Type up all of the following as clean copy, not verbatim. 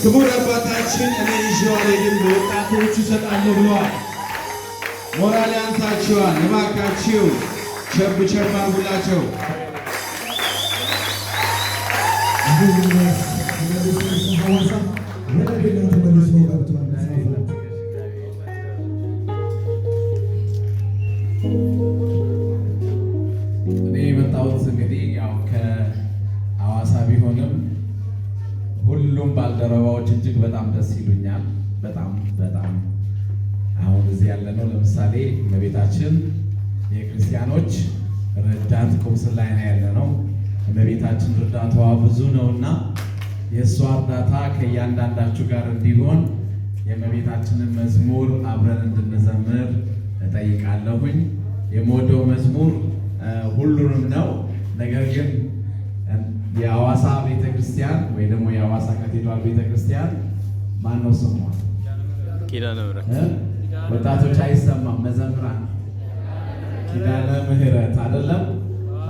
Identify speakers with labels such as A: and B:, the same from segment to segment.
A: ክቡር አባታችን እኔ ይዤው አልሄድም ለወጣቶቹ እሰጣለሁ ብለዋል። ሞራል ያንሳቸዋል። እባካችሁ ቸብ ቸብ አድርጉላቸው።
B: እኔ የመጣሁት እንግዲህ ያው ከሐዋሳ ቢሆንም ሁሉም ባልደረባዎች እጅግ በጣም ደስ ይሉኛል። በጣም አሁን እዚህ ያለነው ለምሳሌ እመቤታችን የክርስቲያኖች ረዳት ቁምስል ላይ ነው ያለነው። እመቤታችን እርዳታዋ ብዙ ነውና የእሷ እርዳታ ከእያንዳንዳችሁ ጋር እንዲሆን የእመቤታችንን መዝሙር አብረን እንድንዘምር እጠይቃለሁኝ። የምወደው መዝሙር ሁሉንም ነው። ነገር ግን የሐዋሳ ቤተክርስቲያን ወይ ደግሞ የሐዋሳ ካቴድራል ቤተክርስቲያን ማን ነው ስሟ?
C: ኪዳነ ምሕረት።
B: ወጣቶች አይሰማም። መዘምራን ኪዳነ ምሕረት አይደለም?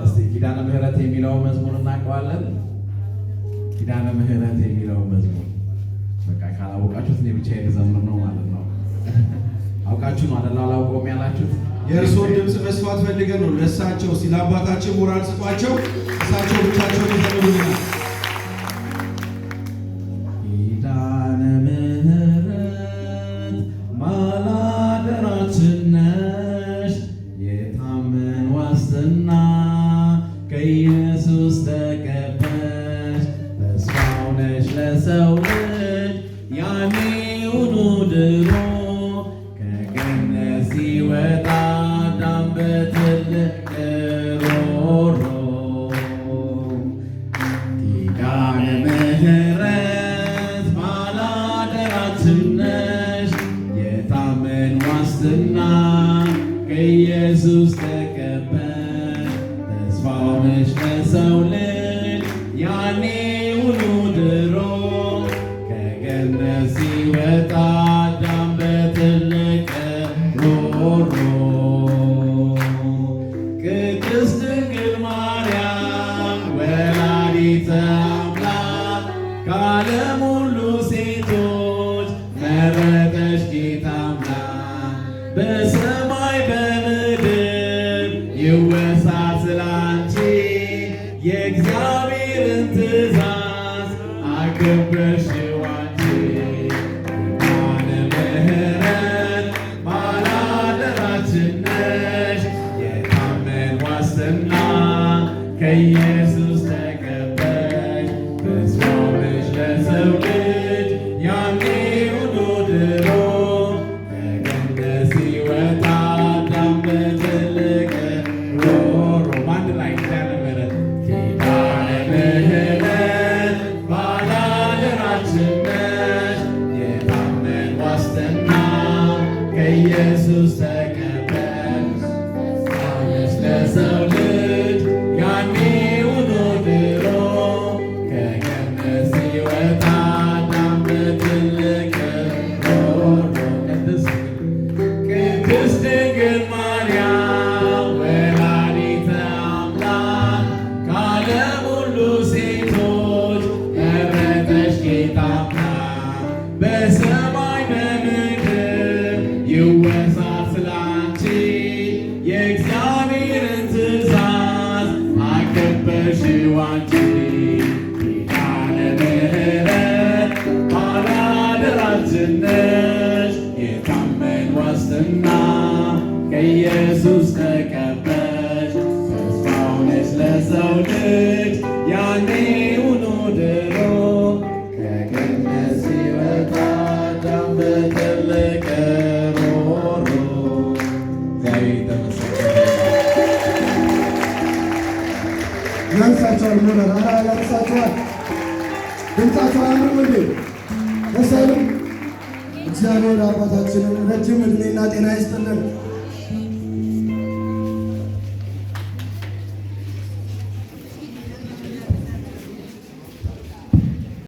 B: እስቲ ኪዳነ ምሕረት የሚለው መዝሙር እናውቀዋለን። ኪዳነ ምሕረት የሚለው መዝሙር በቃ ካላወቃችሁት እኔ ብቻ የዘምር ነው ማለት ነው። አውቃችሁ ነው አይደል? አላውቀውም ያላችሁት
A: የእርሶን ድምፅ መስፋት ፈልገን ነው። ለእሳቸው ሲል አባታችን ሞራል ስጧቸው። እሳቸው ብቻቸውን ይዘምሩልናል።
B: ኪዳነ ምሕረት ባላደራችን ነሽ፣ የታመን ዋስትና ከኢየሱስ ተቀበልሽ። ተስፋው ነሽ ለሰው ልጅ ያኔውኑ ድሮ ከገነት ሲወጣ አዳም በትልቅ ሮሮ። ኪዳነ ምሕረት ባላደራችን ነሽ፣ የታመን ዋስትና ከኢየሱስ ተቀበልሽ። ተስፋው ነሽ ለሰው ልጅ ያኔውኑ ድሮ ከገነት ሲወጣ አዳም በትልቅ ሮሮ። ቅድስት ድንግል ማርያም ወላዲተ አምላክ ከዓለም ሁሉ ሴቶች መረጠሽ ጌታ አምላክ። በሰማይ በምድር ይወሳ ስላንቺ የእግዚአብሔርን ትእዛዝ አከበርሽው አንቺ። ኪዳነ ምሕረት ባላደራችን ነሽ፣ የታመን ዋስትና ከኢየሱስ ተቀበልሽ። ተስፋው ነሽ ለሰው ልጅ ያኔውኑ ድሮ ከገነት ሲወጣ አዳም በትልቅ ሮሮ። አንድ ላይ ኪዳነ ምሕረት ኪዳነ ምሕረት ባላደራችን ነሽ፣ የታመን ዋስትና ከኢየሱስ ተቀበልሽ። ተስፋው ነሽ ለሰው ልጅ ያኔውኑ ድሮ ከገነት ሲወጣ አዳም በትልቅ ሮሮ። ቅድስት ድንግል ማርያም ወላዲተ አምላክ ከዓለም ሁሉ ሴቶች መረጠሽ ጌታ አምላክ። በሰማይ በምድር ይወሳ ስላንቺ የእግዚአብሔርን ትእዛዝ አከበርሽው አንቺ። ኪዳነ ምሕረት ባላደራችን ነሽ፣ የታመን ዋስትና ከኢየሱስ ተቀበልሽ። ተስፋው ነሽ ለሰው ልጅ ያኔውኑ ድሮ ከገነት ሲወጣ አዳም በትልቅ ሮሮ። እግዚአብሔር ይመስገን።
D: ያንሳቸዋል። ሞራል ያንሳቸዋል። ድምፃቸው አያምርም እንዴ? ደስ አይልም? እግዚአብሔር አባታችንን ረጅም ዕድሜና ጤና ይስጥልን።